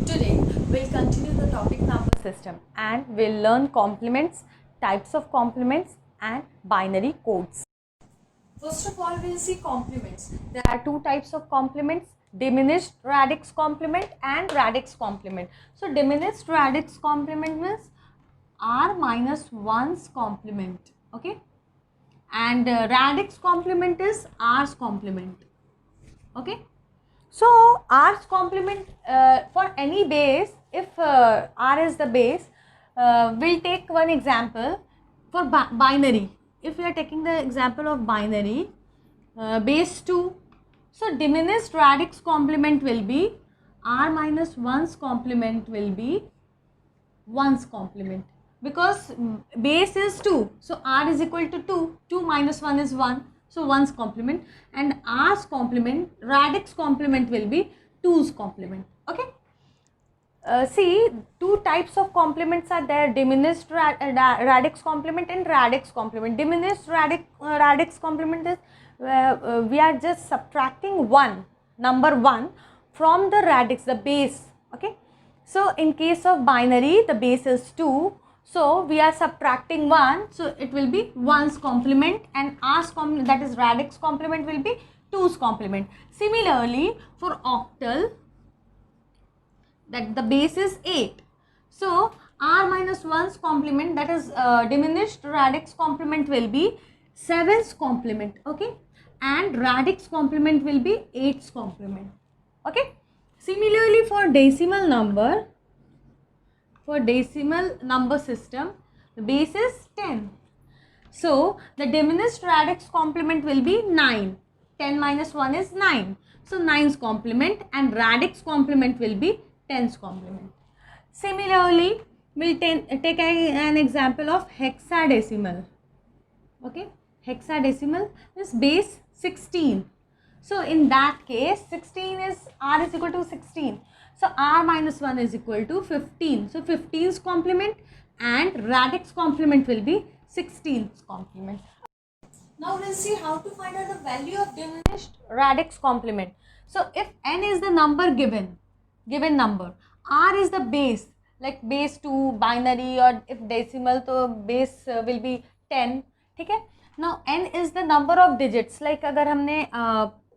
Today we'll continue the topic number system and we'll learn complements, types of complements and binary codes. First of all, we'll see complements. There are two types of complements: diminished radix complement and radix complement. So diminished radix complement means r minus 1's complement, okay, and radix complement is r's complement, okay. So r's complement for any base, if r is the base, we'll take one example for binary. If we are taking the example of binary, base 2, so diminished radix complement will be r minus 1's complement will be 1's complement, because base is 2, so r is equal to 2, 2 minus 1 is 1, so 1's complement, and r's complement, radix complement will be 2's complement, okay. See, two types of complements are there: diminished radix complement and radix complement. Diminished radix complement is we are just subtracting number 1 from the radix, the base, okay. So in case of binary, the base is 2, so we are subtracting 1, so it will be 1's complement, and r's complement, that is radix complement, will be 2's complement. Similarly, for octal, that the base is 8, so r minus 1's complement, that is diminished radix complement, will be 7's complement, okay, and radix complement will be 8's complement, okay. Similarly, for decimal number system, the base is 10, so the diminished radix complement will be 9. 10 minus 1 is 9, so 9's complement, and radix complement will be 10's complement. Similarly, we'll take an example of hexadecimal, okay. Hexadecimal is base 16, so in that case 16 is r is equal to 16, so r minus 1 is equal to 15, so 15's complement and radix complement will be 16's complement. Now we'll see how to find out the value of diminished radix complement. So if n is the number given number, r is the base, like base 2, binary, or if decimal, so base will be 10, okay. Now n is the number of digits, like अगर हमने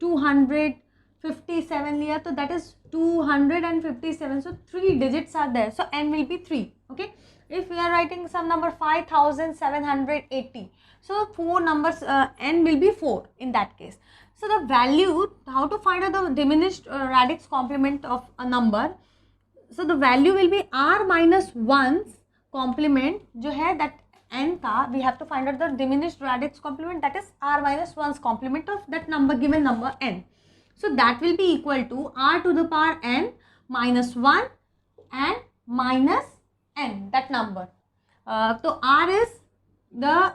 257 लिया, तो that is 257, so 3 digits are there, so n will be 3, okay. If we are writing some number 5780, so 4 numbers, n will be 4 in that case. So the value, how to find out the diminished radix complement of a number, so the value will be r minus 1's complement जो है, that n था, we have to find out the diminished radix complement, that is r minus 1's complement of that number, given number n. So that will be equal to r to the power n minus 1 and minus n, that number. So r is the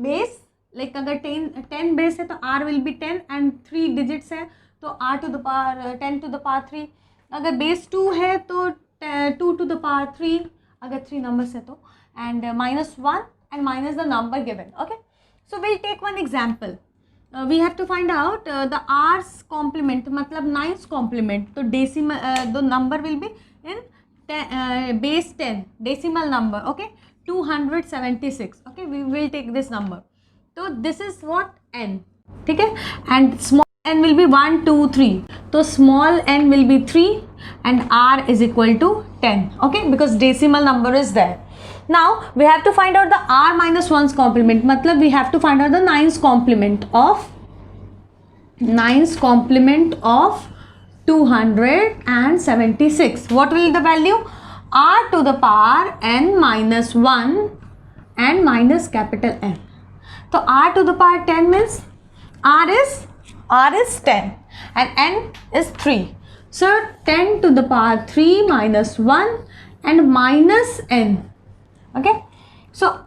base, like अगर 10 base है तो r will be 10 and 3 digits है तो r to the power 10 to the power 3. अगर base 2 है तो 2 to the power 3, अगर 3 numbers है तो, and minus 1 and minus the number given, okay. So we'll take one example. We have to find out the r's complement, मतलब 9's complement, तो decimal the number will be in base 10, decimal number, okay, 276, okay. We will take this number, so this is what n, ठीक है, and small n will be 1 2 3, so small n will be 3 and r is equal to 10, okay, because decimal number is there. Now we have to find out the r minus 1's complement, matlab we have to find out the 9's complement of 276. What will be the value? R to the power n minus 1 and minus capital N. So r to the power 10 means r is 10 and n is 3. So 10 to the power 3 minus 1 and minus n. Okay. So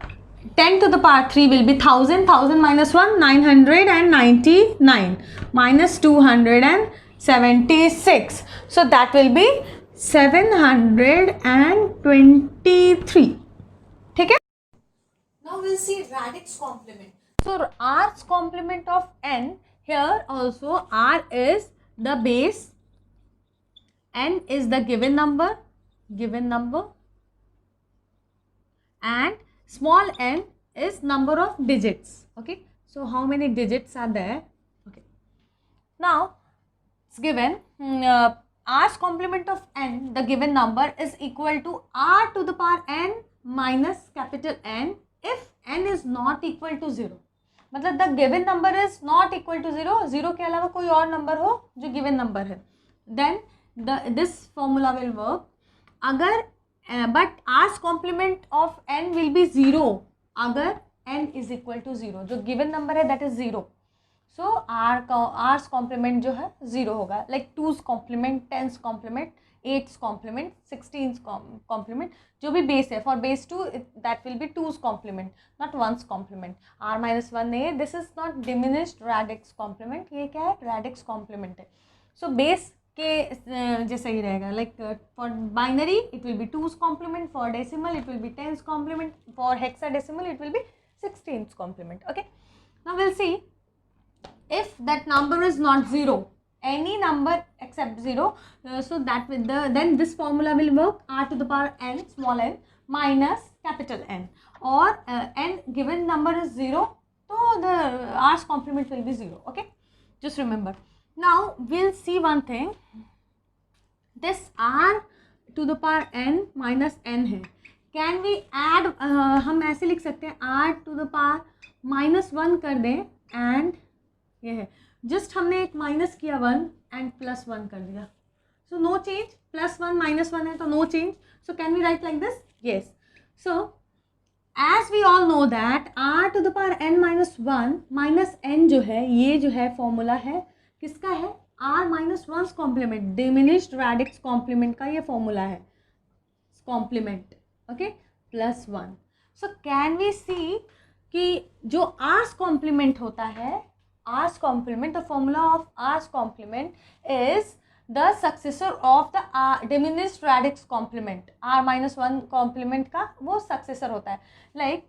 10 to the power 3 will be 1000. 1000 minus 1, 999 minus 276. So that will be 723. Okay. Now we'll see radix complement. So r's complement of n, here also r is the base n is the given number, and small n is number of digits. Okay, so how many digits are there? Okay, now it's given r's complement of n, the given number, is equal to r to the power n minus capital N if n is not equal to 0. मतलब the given number is not equal to 0, 0 के अलावा कोई और number हो जो given number है, then this formula will work. अगर but r's complement of n will be 0 अगर n is equal to 0, जो given number है that is 0, so r's complement जो है 0 होगा, like 2's complement, 10's complement, 8's complement, 16's complement, जो भी base है, for base 2 that will be 2's complement, not 1's complement. r minus 1 नहीं है, this is not diminished radix complement, ये क्या है, radix complement है. So base के जैसा ही रहेगा, like for binary it will be 2's complement, for decimal it will be 10's complement, for hexadecimal it will be 16's complement. Okay, now we'll see if that number is not 0, any number except 0, so that with then this formula will work, r to the power n small n minus capital N, or n given number is 0, so the r's complement will be 0. Okay, just remember. Now we'll see one thing, this r to the power n minus n है, can we add, हम ऐसे लिख सकते हैं r to the power minus 1 कर दें, and ये है जस्ट हमने एक माइनस किया 1 एंड प्लस 1 कर दिया, so no change, plus 1 minus 1 है तो no change, so can we write like this? Yes. So as we all know that r to the power n minus 1 minus n जो है, ये जो है फॉर्मूला है किसका है, r minus 1 complement, diminished radix complement का ये फॉर्मूला है, complement. Okay, plus 1. So can we see कि जो r's कॉम्प्लीमेंट होता है, r's complement, the formula of r's complement is the successor of the diminished radix complement, r minus 1 complement का वो successor होता है. like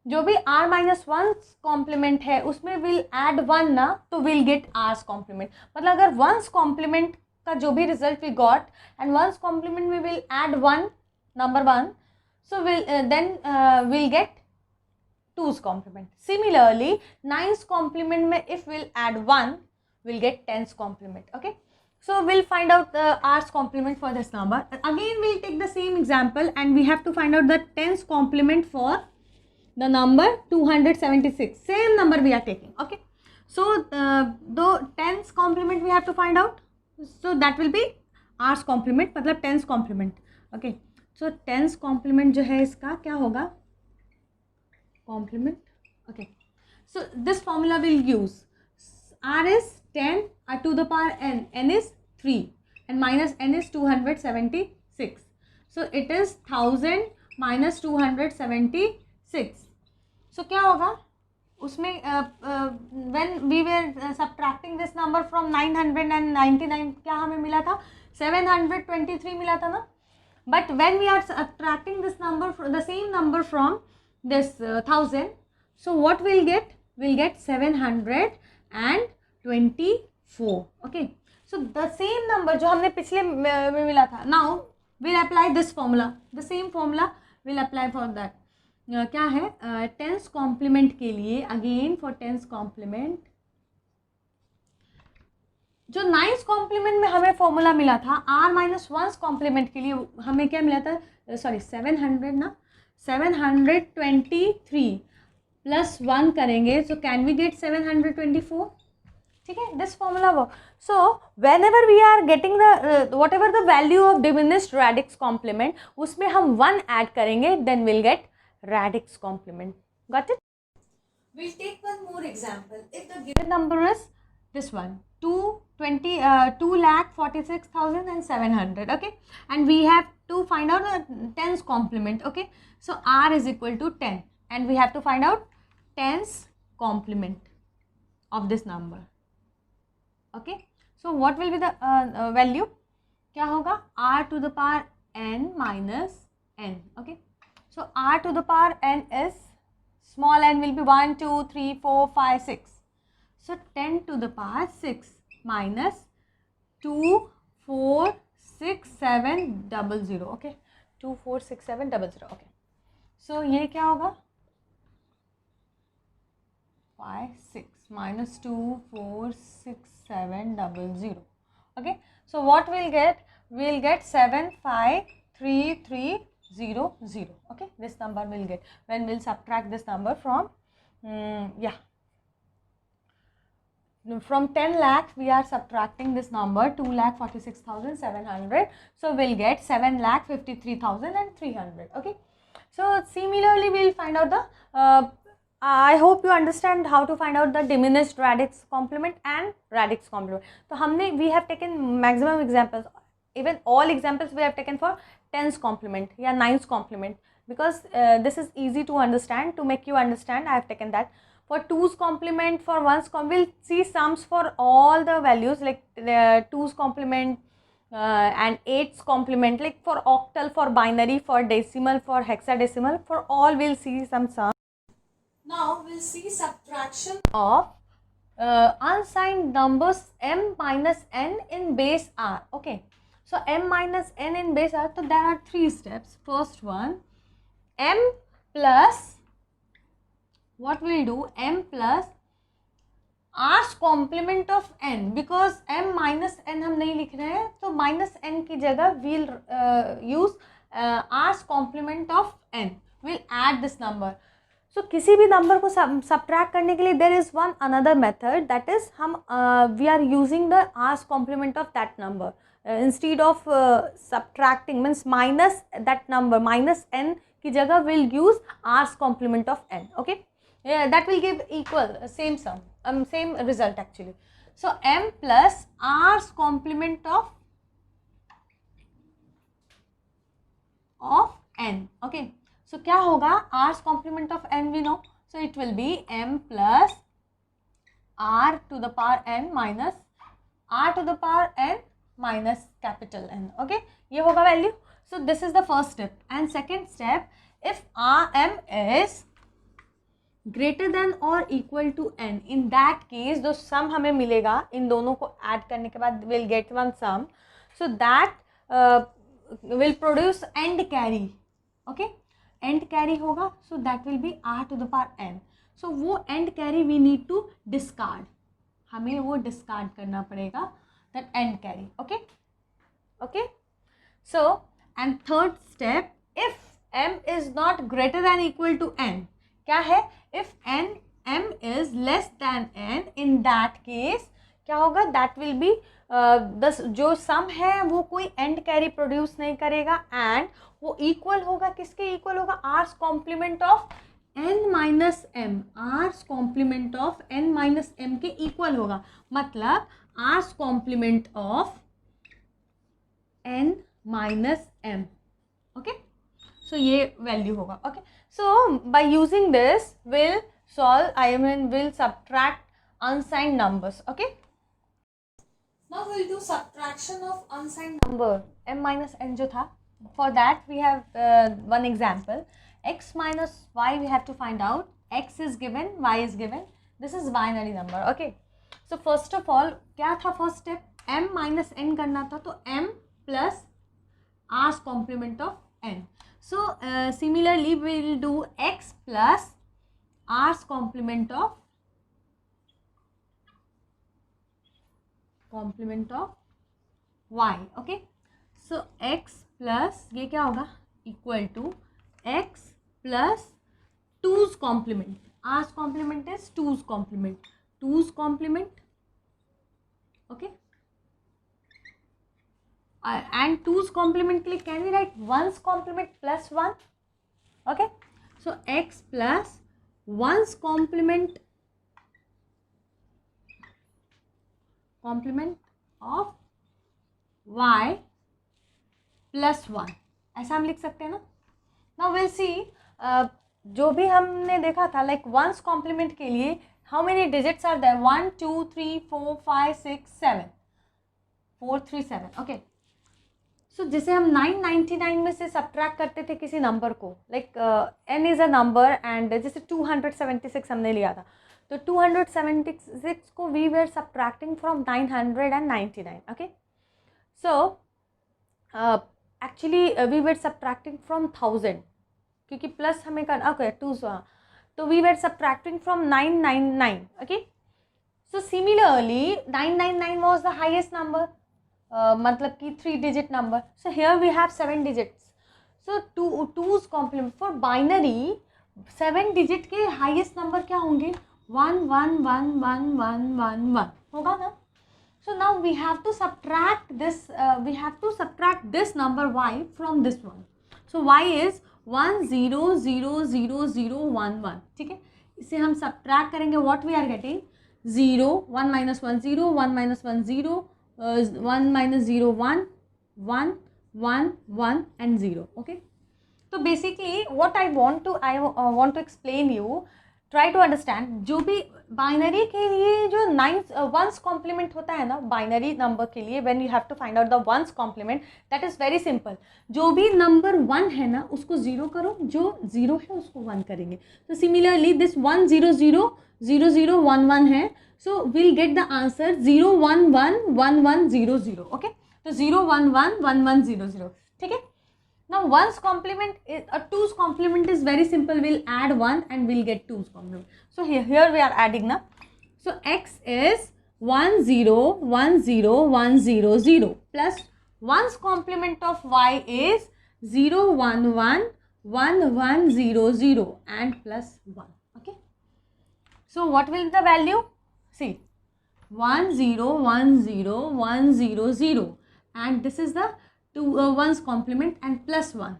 जो भी r minus 1 complement है उसमें will add 1 ना, तो will get r's complement. मतलब अगर 1's complement का जो भी result we got and 1's complement we will add 1, number 1, so we'll get 2's complement. Similarly 9's complement में if we'll add 1 we'll get 10's complement. Okay, so we'll find out the r's complement for this number. Again we'll take the same example and we have to find out the 10's complement for the number 276. Same number we are taking. Okay, so the 10's complement we have to find out, so that will be r's complement, मतलब 10's complement. Okay, so 10's complement जो है इसका क्या होगा, complement. Okay, so this formula will use, r is 10 to the power n, n is 3 and minus n is 276, so it is 1000 minus 276. so क्या होगा उसमें, when we were subtracting this number from 999, क्या हमें मिला था, 723 मिला था ना, but when we are subtracting this number, the same number from this 1000, so what we'll get, we'll get 724. okay, so the same number जो हमने पिछले में मिला था, now we'll apply this formula, the same formula we'll apply for that. क्या है, 10's complement के लिए, again for 10's complement, जो 9's complement में हमें फॉर्मूला मिला था, r minus 1's complement के लिए हमें क्या मिला था, सॉरी 700 ना, 723 प्लस 1 करेंगे, सो कैन वी गेट 724. ठीक है, this formula work. So whenever we are getting the whatever the value of diminished radix complement, उसमें हम 1 ऐड करेंगे, then will get radix complement. Got it? Will take one more example. If the given number is this one, 2,46,700. okay, and we have to find out the 10's complement. okay, so r is equal to 10 and we have to find out 10's complement of this number. okay, so what will be the value, क्या होगा, r to the power n minus n. okay, so r to the power n is, small n will be 1 2 3 4 5 6, so 10 to the power 6 minus 2 4 246700. Okay, 246700. Okay, सो ये क्या होगा, 56 minus 246700. Okay, so what we'll get? We'll get 753,300. Okay, this number we'll get when we'll subtract this number from from 10 lakh we are subtracting this number, 2,46,700. So we'll get 7,53,300. Okay, so similarly we'll find out the I hope you understand how to find out the diminished radix complement and radix complement. So we have taken maximum examples, even all examples we have taken for tens complement या nines complement, because this is easy to understand. To make you understand, I have taken that. For 2's complement, for 1's complement, we'll see sums for all the values, like 2's complement and 8's complement, like for octal, for binary, for decimal, for hexadecimal, for all we'll see some sums. Now we'll see subtraction of unsigned numbers m minus n in base r. Okay, so m minus n in base r, so there are 3 steps. First one, m plus, what we'll do, m plus r's complement of n, because m minus n हम नहीं लिख रहे हैं, तो minus n की जगह we'll use r's complement of n. We'll add this number. So किसी भी नंबर को subtract करने के लिए there is one another method, that is हम we are using the r's complement of that number instead of subtracting, means minus that number, minus n की जगह we'll use r's complement of n. Okay, yeah, that will give equal same sum, same result actually. So m plus r's complement of n. Okay, so क्या होगा, r's complement of n we know, so it will be m plus r to the power n minus r to the power n minus capital N. Okay, ये होगा value. So this is the first step. And second step, if m is greater than or equal to n, in that case जो sum हमें मिलेगा इन दोनों को add करने के बाद we'll get one sum, so that will produce end carry. Okay, end carry होगा, so that will be r to the power n. So वो end carry we need to discard, हमें वो discard करना पड़ेगा, that end carry. Okay, okay. So and third step, if m is not greater than equal to n, क्या है, if m is less than n, in that case क्या होगा, that will be जो sum है वो कोई end carry produce नहीं करेगा, and वो equal होगा, किसके equal होगा, r's complement of n minus m, r's complement of n minus m के equal होगा, मतलब r's complement of n minus m. Okay, so ये value होगा. Okay, so by using this we'll solve, we'll subtract unsigned numbers. Okay, now we'll do subtraction of unsigned number m minus n जो था. For that we have one example, x minus y we have to find out. X is given, y is given, this is binary number. Okay, so first of all क्या था first step, m minus n करना था, तो m plus r's complement of n. So similarly we will do x plus r's complement of y. Okay, so x plus ये क्या होगा, equal to x plus 2's complement. r's complement is 2's complement. 2's complement. Okay, and 2's complement के लिए can we write 1's complement plus 1. Okay, so x plus 1's complement of y plus 1, ऐसा हम लिख सकते हैं ना. Now we'll see जो भी हमने देखा था, like 1's complement के लिए how many digits are there, 1 2 3 4 5 6 7, 4 3 7. Okay, so जैसे हम 999 में से सब्ट्रैक्ट करते थे किसी नंबर को, like n is a number, and जैसे 276 हमने लिया था, तो 276 को we were subtracting from 999. Okay, so actually we were subtracting from 1000, क्योंकि प्लस हमें करना, ओके 2, तो we were subtracting from 999. Okay, so similarly 999 was the highest number, मतलब कि 3 digit number. So here we have 7 digits. So two's complement for binary 7 digit के highest number क्या होंगे? 1 1 1 1 1 1 1 होगा ना. So now we have to subtract this. We have to subtract this number y from this one. So y is 1 0 0 0 0 1 1. ठीक है, इसे हम subtract करेंगे. What we are getting? 0 1 minus 1 0 1 minus 1 0 1 minus 0 1 1 1 1 and 0. Okay. So basically what I want to explain you. Try to understand. जो भी binary के लिए जो वंस कॉम्प्लीमेंट होता है ना, बाइनरी नंबर के लिए when you have to find out the one's complement, that is very simple. जो भी नंबर 1 है ना उसको 0 करो, जो 0 है उसको 1 करेंगे. तो सिमिलरली दिस 1 0 0 0 0 1 1 है, so will get the answer 0 1 1 1 1 0 0. Okay, तो 0 1 1 1 1 0 0. ठीक है. Now 1's complement is 2's complement is very simple. We'll add 1 and we'll get 2's complement. So here we are adding now. So x is 1 0 1 0 1 0 0 plus 1's complement of y is 0 1 1 1 1 0 0 and plus 1. Okay. So what will be the value? See, 1 0 1 0 1 0 0 and this is the 1's complement and plus 1.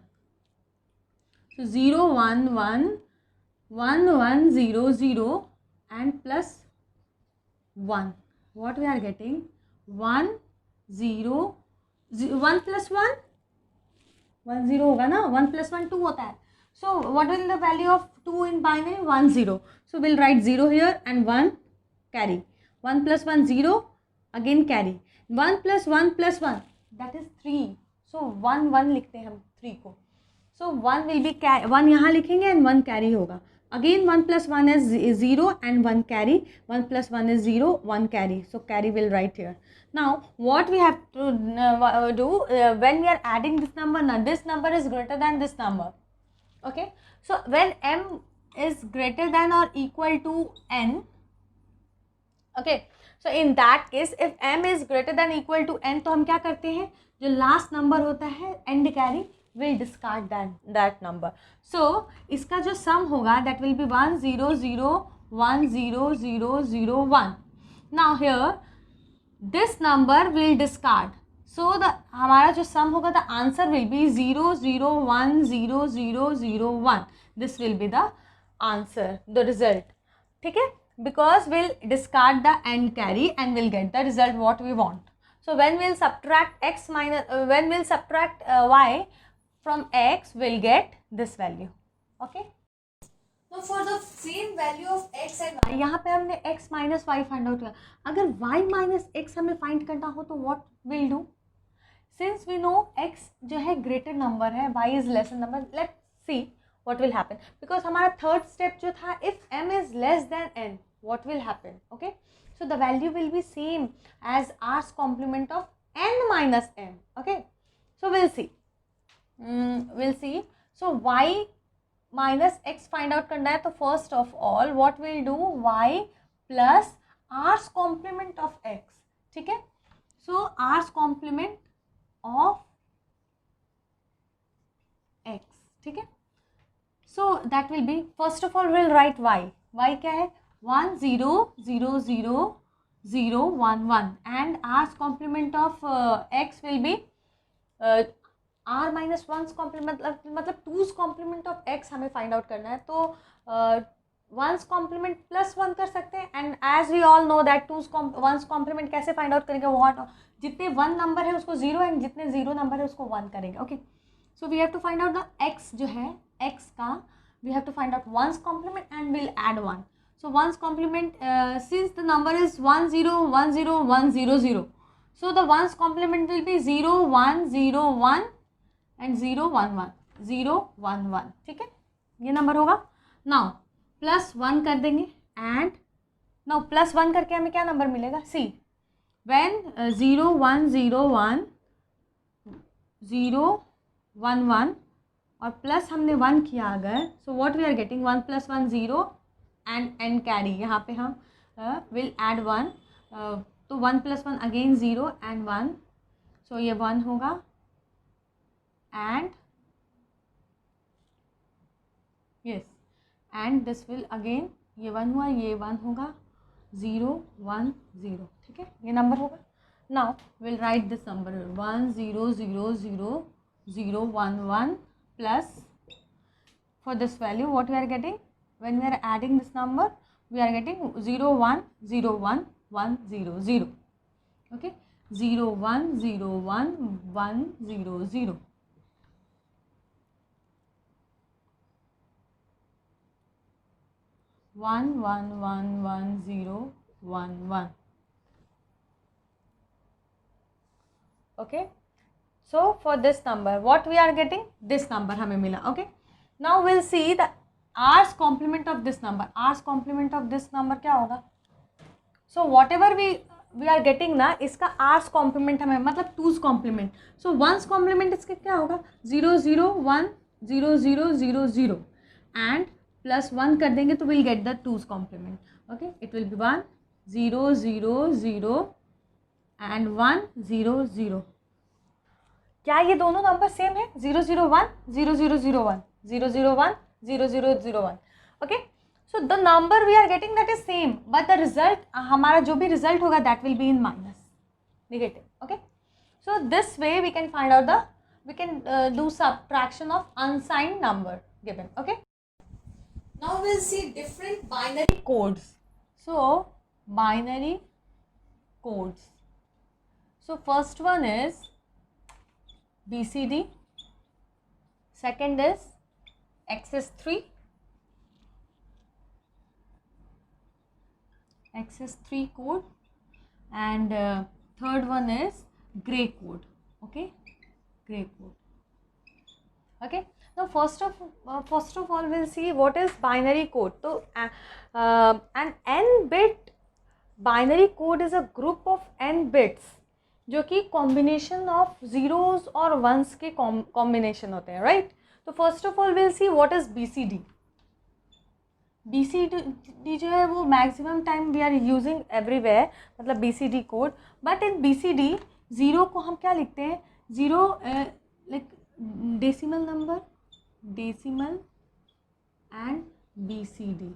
So 0 1 1 1 1 0 0 and plus 1. What we are getting? 1 0 1 plus 1 1 0 होगा ना. 1 plus 1 2 होता है. So what will the value of 2 in binary? 1 0. So we'll write 0 here and 1 carry. 1 plus 1 0 again carry. 1 plus 1 plus 1 that is 3. So 1 1 लिखते हैं हम 3 को. So 1 will be 1 यहाँ लिखेंगे and 1 carry होगा. Again 1 plus 1 is 0 and 1 carry. 1 plus 1 is 0, 1 carry. So carry will write here. Now what we have to do when we are adding this number, now this number is greater than this number. Okay. So when m is greater than or equal to n. Okay. So in that case if m is greater than equal to n, तो हम क्या करते हैं, जो last number होता है and carry will discard that number. So इसका जो सम होगा that will be 1 0 0 1 0 0 0 1. Now here this number will discard, so the हमारा जो सम होगा the answer will be 0 0 1 0 0 0 1. This will be the answer, the result. ठीक है, because we'll discard the end carry and we'll get the result what we want. So when we'll subtract x minus when we'll subtract y from x, we'll get this value. Okay. So for the same value of x and y, यहाँ पे हमने x minus y find out किया. अगर y minus x हमें find करना हो तो what we'll do? Since we know x जो है greater number है, y is lesser number, let's see what will happen. Because हमारा third step जो था, if m is less than n, what will happen? Okay. So the value will be same as r's complement of n minus m. Okay. So we'll see. We'll see. So y minus x find out करना है, तो first of all what we'll do, y plus r's complement of x. ठीक है. So r's complement of x. ठीक है. So that will be, first of all we'll write y. y क्या है? 1 0 0 0 0 1 1 and r's complement of x will be r minus 1's complement, मतलब 2's complement of x हमें find out करना है, तो 1's complement plus 1 कर सकते हैं. and as we all know that 1's complement कैसे find out करेंगे, what जितने 1 नंबर है उसको 0 and जितने 0 नंबर है उसको 1 करेंगे. okay. So we have to find out the x जो है, x का we have to find out 1's complement and we'll add 1. So 1's complement, since the number is 1 0 1 0 1 0 0, so the 1's complement will be 0 1 0 1 and 0 1 1 0 1 1. ठीक है, ये number होगा. Now plus 1 कर देंगे and now plus 1 करके हमें क्या नंबर मिलेगा? सी व्हेन 0 1 0 1 0 1 1 और प्लस हमने 1 किया अगर, so what we are getting 1 + 1 0 and carry, यहाँ पे हम विल ऐड 1, तो 1 + 1 अगेन 0 एंड 1, सो ये 1 होगा and yes and this will again, ये 1 हुआ, ये 1 होगा, 0 1 0, ठीक है, ये नंबर होगा. Now will write this number 1 0 0 0 0 1 1 plus for this value what we are getting when we are adding this number, we are getting 0 1 0 1 1 0 0, okay, 0 1 0 1 1 0 0. One one one one 0 1 1. Okay, so for this number what we are getting, this number हमें मिला. Okay, now we'll see the r's complement of this number. r's complement of this number क्या होगा? So whatever we are getting ना, इसका r's complement हमें मतलब 2's complement. So 1's complement इसके क्या होगा? 0 0 1 0 0 0 0 and plus 1 कर देंगे तो we'll get the 2's complement. Okay, it will be 1 0 0 0 and 1 0 0. क्या ये दोनों नंबर सेम है? 0 0 1 0 0 0 1 0 0 1 0 0 0 1. Okay, so the number we are getting that is same, but the result, हमारा जो भी रिजल्ट होगा that will be in minus, negative. Okay, so this way we can find out the, we can do subtraction of unsigned number given. Okay, now will see different binary codes. So binary codes. So first one is BCD, second is XS3, code, and third one is gray code. Okay, gray code. Okay, now first of all we'll see what is binary code. So an n bit binary code is a group of n bits जो कि combination of zeros और ones के combination होते हैं, right. तो first of all will see what is BCD. BCD जो है वो maximum time we are using everywhere, मतलब BCD code. But in BCD zero को हम क्या लिखते हैं? Zero like decimal number, decimal and BCD.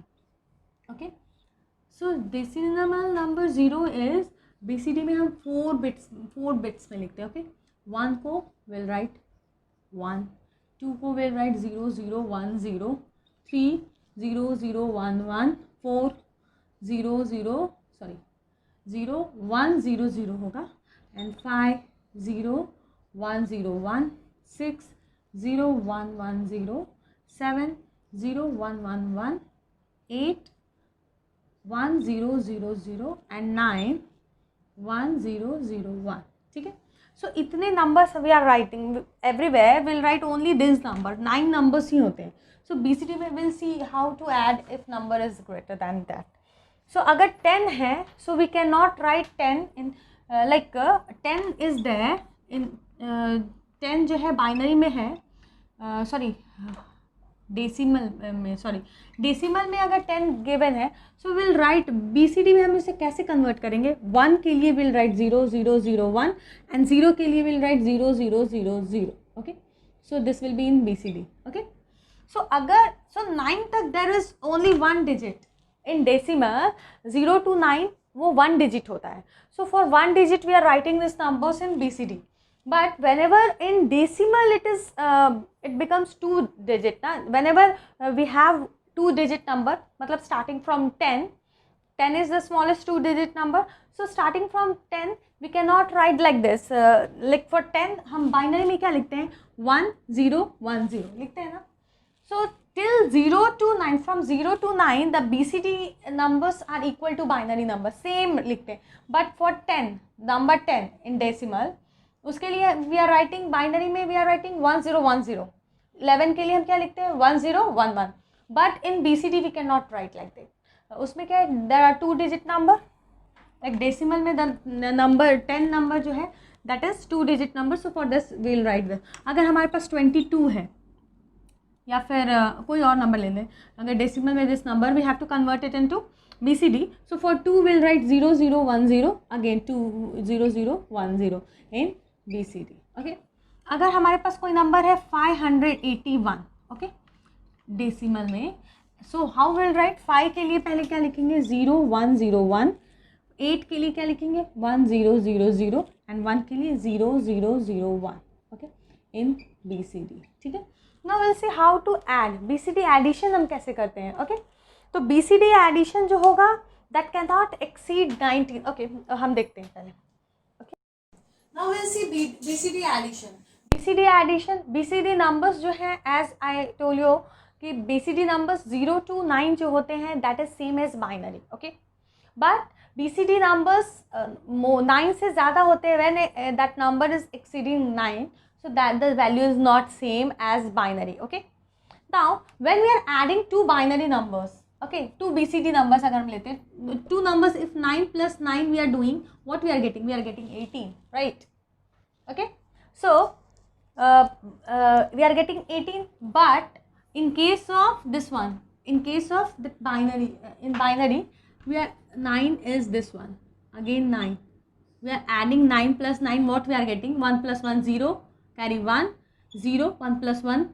Okay, so decimal number zero is BCD में हम 4 बिट्स में लिखते हैं. ओके, 1 को विल राइट 1, 2 को विल राइट 0 0 1 0, 3 0 0 1 1, 4 0 0 1 0 0 होगा, एंड 5 0 1 0 1, 6 0 1 1 0, 7 0 1 1 1, 8 1 0 0 0 एंड 9 1 0 0 1. ठीक है, सो इतने numbers we are writing everywhere, will write only this number. 9 numbers ही होते हैं. सो BCD में will see how to add if number is greater than that. So अगर 10 है, so we can not write 10 in like 10 is there in 10 जो है binary में है, डेसिमल में अगर 10 गिवन है, सो विल राइट BCD में हम इसे कैसे कन्वर्ट करेंगे? 1 के लिए विल राइट 0 0 0 1 एंड 0 के लिए will write 0 0 0 0. Okay, so this will be in BCD. Okay, so अगर 9 तक there is only 1 digit in decimal, 0 to 9 वो 1 डिजिट होता है. So for 1 digit we are writing this numbers in BCD. But whenever in decimal it becomes 2 digit. Whenever we have 2 digit number, मतलब starting from 10 is the smallest 2 digit number. So starting from 10 we cannot write like this. Like for 10 हम binary में क्या लिखते हैं? 1 0 1 0 लिखते हैं ना. So till 0 to 9, from 0 to 9 the BCD numbers are equal to binary number, same लिखते हैं. But for 10, number 10 in decimal, उसके लिए वी आर राइटिंग बाइनरी में वी आर राइटिंग 1 0 1 0. 11 के लिए हम क्या लिखते हैं? 1 0 1 1. But in BCD we can not write like that. उसमें क्या है? There are 2 digit number. Like decimal में द नंबर 10 नंबर जो है that is 2 digit number. So for this we will write this. अगर हमारे पास 22 है या फिर कोई और नंबर ले लें, अगर डेसिमल में this number we have to convert it into BCD. So for 2 we'll write 0010, again 20010 in BCD. Okay. अगर हमारे पास कोई नंबर है 581, ओके, डेसिमल में, सो हाउ विल राइट. 5 के लिए पहले क्या लिखेंगे 0101, 8 के लिए क्या लिखेंगे 1000 एंड 1 के लिए 0001, ओके, इन BCD. ठीक है. Now will see how to add. BCD addition हम कैसे करते हैं. ओके, तो BCD एडिशन जो होगा that can not exceed 19. Okay, हम देखते हैं पहले. Okay, now will see BCD addition. BCD addition, BCD numbers जो हैं एज आई टोल यू कि BCD नंबर्स 0 to 9 जो होते हैं that is same as binary. Okay, but BCD numbers 9 से ज़्यादा होते हैं when that number is exceeding 9, so that the value is not same as binary. Okay, now when we are adding two binary numbers, okay, two BCD numbers अगर हम लेते हैं, two numbers, if 9 plus 9 we are doing, what we are getting 18, right? Okay, so we are getting 18, but in case of this one, in case of the binary, in binary we are 9 is this one, again 9, we are adding 9 plus 9, what we are getting 1 plus 1 0, carry 1 0, 1 plus 1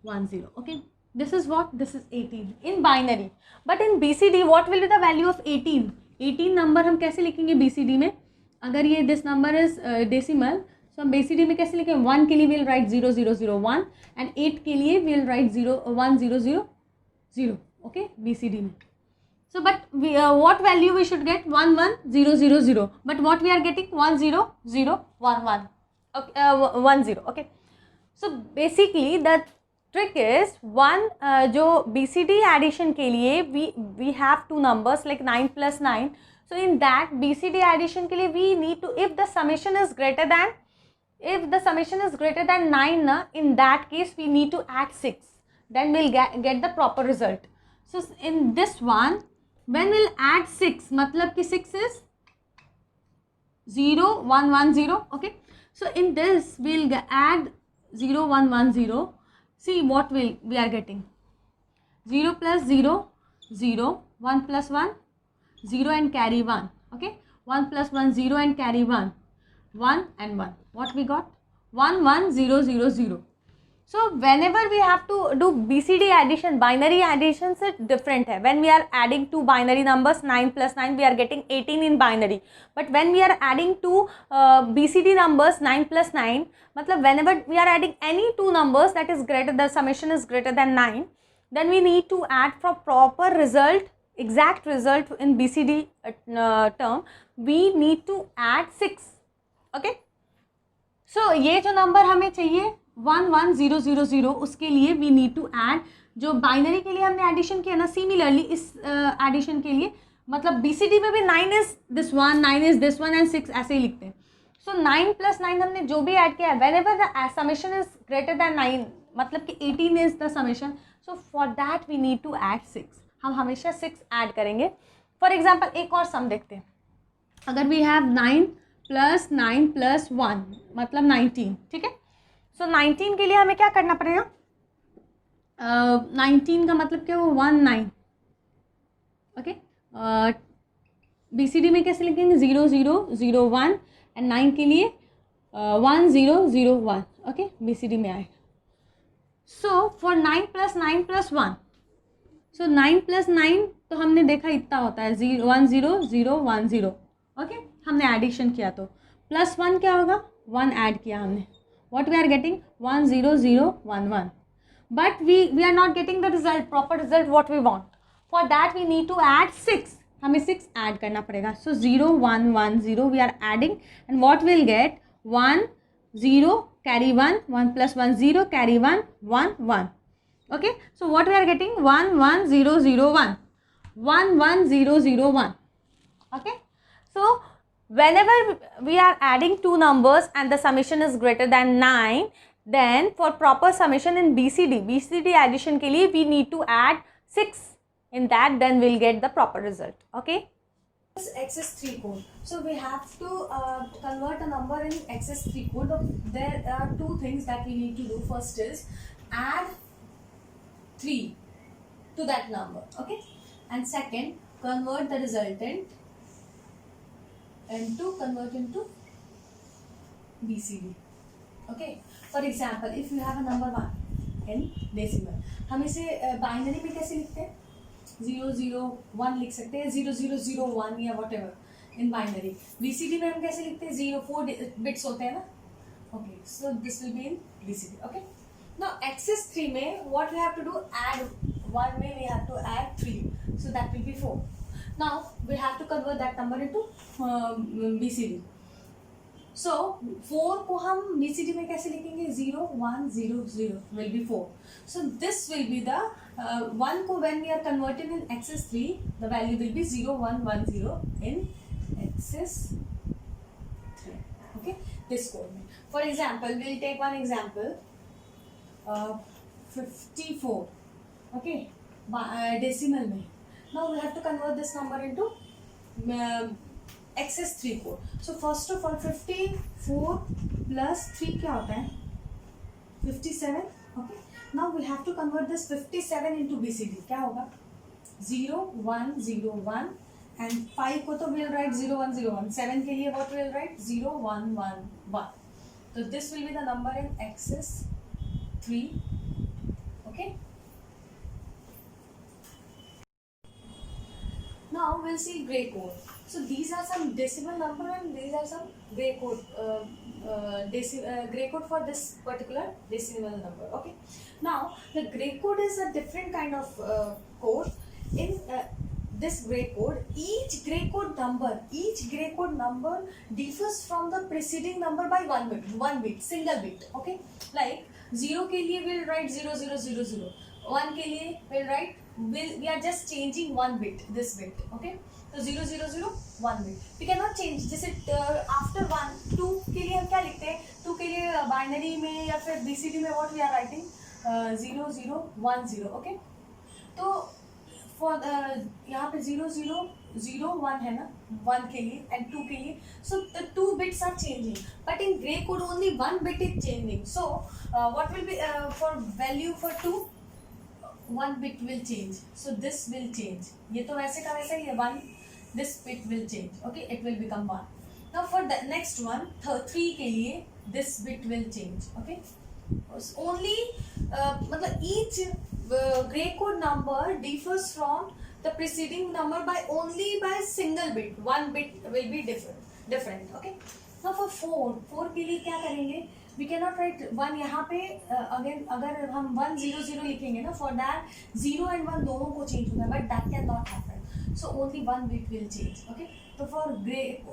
1 0. Okay, this is what, this is 18 in binary. But in BCD what will be the value of 18? 18 number हम कैसे लिखेंगे BCD में. अगर ये this number is decimal, सो हम BCD में कैसे लिखेंगे. 1 के लिए विल राइट 0001 एंड 8 के लिए विल राइट 1000. ओके, BCD में. So but we, what value we should get 11000, but what we are getting 10011. Okay, 10. Okay, so basically the trick is one, जो BCD addition के लिए we have two numbers like 9 plus 9. So in that BCD addition के लिए we need to, if the summation is greater than 9 na, in that case we need to add 6, then we'll get the proper result. So in this one when we'll add 6, मतलब कि 6 is 0110. Okay, so in this we'll add 0110. See what we are getting. 0 plus 0 0, 1 plus 1 0 and carry 1. Okay, 1 plus 1 0 and carry 1 1 and 1. What we got 11000. So whenever we have to do BCD addition, binary addition से different है. When we are adding two binary numbers 9 plus 9 we are getting 18 in binary. But when we are adding two BCD numbers 9 plus 9, मतलब whenever we are adding any two numbers that is greater, the summation is greater than 9, then we need to add for proper result, exact result in BCD term, we need to add 6. Okay, so ये जो number हमें चाहिए 11000, उसके लिए we need to add, जो binary के लिए हमने एडिशन किया ना, सिमिलरली इस एडिशन के लिए, मतलब BCD में भी 9 is this one, 9 is this one and 6 ऐसे ही लिखते हैं. सो 9 प्लस 9 हमने जो भी ऐड किया है, whenever the summation is greater than 9, मतलब कि 18 is the summation, so for that we need to add 6. हम हमेशा 6 ऐड करेंगे. फॉर एग्जाम्पल एक और सम देखते हैं. अगर वी हैव 9 प्लस 9 प्लस 1 मतलब 19. ठीक है, सो 19 के लिए हमें क्या करना पड़ेगा. 19 का मतलब क्या हो 19. ओके, BCD में कैसे लिखेंगे 0001 एंड 9 के लिए 1001. ओके, BCD में आए. So for 9 plus 9 plus 1, so 9 plus 9 तो हमने देखा इतना होता है 10010. ओके, हमने एडिशन किया तो प्लस 1 क्या होगा 1 ऐड किया हमने. What we are getting 10011, but we are not getting the result, proper result what we want. For that we need to add 6. हमें 6 ऐड करना पड़ेगा. So 0110 we are adding and what we'll get 1 0 carry 1, 1 plus 1 0 carry 1 1 1. Okay, so what we are getting 11001, 11001. Okay, so whenever we are adding two numbers and the summation is greater than 9, then for proper summation in BCD addition के लिए we need to add 6 in that, then we'll get the proper result. Okay, This XS3 code. So we have to convert a number in XS3 code. There are two things that we need to do. First is add 3 to that number, okay, and second, convert the resultant into BCD, okay. For example, if you have a number 1 in decimal, हम इसे binary में कैसे लिखते हैं? 001 लिख सकते हैं, 0001 या whatever in binary. BCD में हम कैसे लिखते हैं? 04 bits होते हैं ना, okay. So this will be in BCD, okay. Now XS3 में what we have to do? Add 1 में we have to add 3, so that will be 4. Now we have to convert that number into BCD. So 4 को हम BCD में कैसे लिखेंगे? 0 1 0 0 will be 4. So this will be the 1 को when we are converting in XS3, the value will be 0 1 1 0 in XS3. Okay, this code में. For example, we'll take one example. 54. Okay, decimal में. Now we have to convert this number into XS3 code. So first of all 54 plus 3 क्या होता है? 57. Okay. Now we have to convert this 57 into BCD. क्या होगा? 0 1 0 1 and 5 को तो we'll write 0 1 0 1. 7 के लिए what we'll write? 0 1 1 1. So this will be the number in XS3. Okay. Now we'll see gray code. So these are some decimal number and these are some gray code. Gray code for this particular decimal number. Okay. Now the gray code is a different kind of code. In this gray code, each gray code number differs from the preceding number by one bit, single bit. Okay. Like 0 के लिए we'll write 0 0 0 0. 1 के लिए we'll write we are just changing one bit, this bit, okay. So 0 0 0 1 bit. We cannot change. जैसे after 1 2 के लिए हम क्या लिखते हैं? 2 के लिए बाइनरी में या फिर BCD में what we are writing? 0 0 1 0, okay. तो for यहाँ पे 0 0 0 1 है ना 1 के लिए and 2 के लिए. So the 2 bits are changing, but in gray code only 1 bit is changing. So what will be for value for 2? 1 bit will change, so this will change. ये तो वैसे का वैसा ही है 1. This bit will change, okay. It will become 1. Now for the next one 3 के लिए this bit will change, okay. Only मतलब each gray code number differs from the preceding number by only by single bit. 1 bit will be different, okay. Now for 4 के लिए क्या करेंगे? We cannot write 1 यहाँ पे again. अगर हम 1 0 0 लिखेंगे ना, for that 0 and 1 दोनों को change होगा, but that cannot happen. So only 1 bit will change, okay. So for gray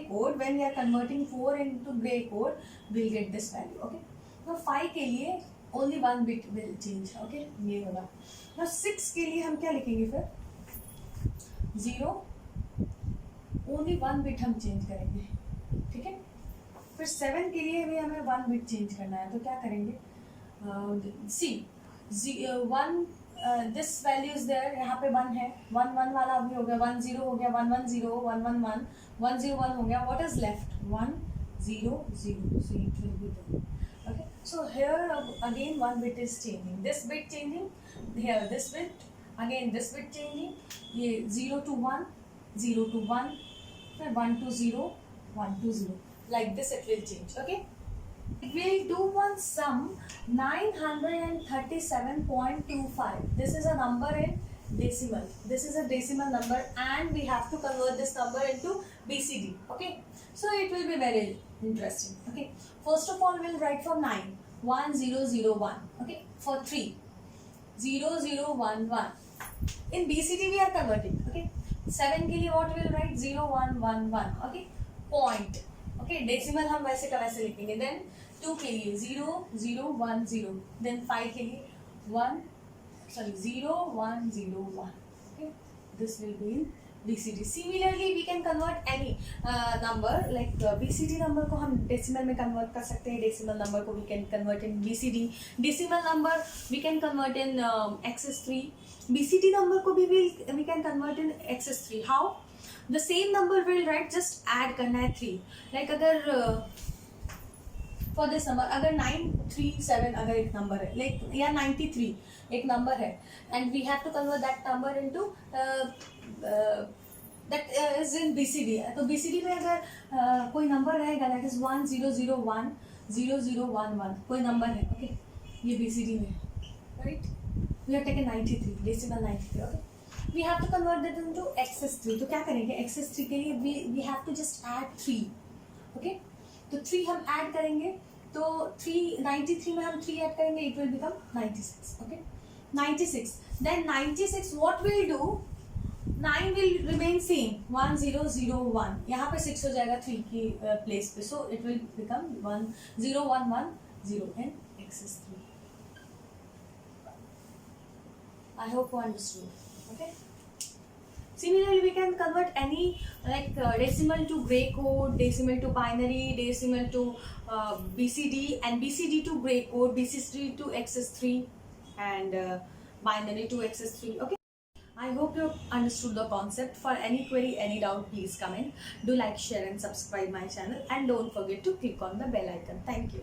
code, when we are converting 4 into gray code, we'll get this value, okay. Now 5 के लिए only 1 bit will change, okay. ये होगा. Now 6 के लिए हम क्या लिखेंगे फिर? 0 only 1 bit हम change करेंगे, ठीक है. फिर 7 के लिए भी हमें 1 बिट चेंज करना है, तो क्या करेंगे? दिस वैल्यू इज देयर, यहाँ पे 1 है, 1 1 वाला भी हो गया, 1 0 हो गया, 1 1 0 1 1 1 1 0 1 हो गया. What is left? 1 0 0. So it will be there, okay. So here again 1 bit is changing, this bit changing, here this bit, again this bit changing. ये 0 to 1 0 to 1, फिर 1 to 0 1 to 0. Like this it will change, okay. We'll do one sum 937.25. This is a number in decimal. This is a decimal number and we have to convert this number into BCD, okay. So it will be very interesting, okay. First of all we'll write for 9 1 0 0 1, okay. For 3 0 0 1 1. In BCD we are converting, okay. 7 के लिए what we'll write? 0 1 1 1, okay. Point, okay. Decimal हम वैसे का वैसे लिखेंगे. Then 2 के लिए 0 0 1 0. Then 5 के लिए 0 1 0 1, okay. This will be in BCD. Similarly we can convert any number, like BCD number को हम डेसिमल में convert कर सकते हैं, डेसिमल number को we can convert in BCD, decimal number we can convert in XS3, BCD number को भी we can convert in XS3. How? The same number will write, just add करना है 3. Like अगर for this number अगर 937 अगर एक number है, like या 93 एक number है, and we have to convert that number into that is in BCD. तो BCD में अगर कोई number रहेगा that is 1001 0011 कोई number है, okay, ये BCD में, right? We have taken 93 decimal 93, okay. We have to convert that into excess3. तो क्या करेंगे excess3 के लिए we have to just add 3, okay. तो 3 हम add करेंगे, तो 93 में हम 3 add करेंगे, it will become 96, okay. 96, then 96 what we'll do, 9 will remain same 1001, यहाँ पे 6 हो जाएगा 3 की place पे, so it will become 10110 and excess 3. I hope you understood, okay. Similarly, we can convert any like decimal to gray code, decimal to binary, decimal to BCD, and BCD to gray code, BCD to XS3, and binary to XS3. Okay. I hope you understood the concept. For any query, any doubt, please comment. Do like, share, and subscribe my channel, and don't forget to click on the bell icon. Thank you.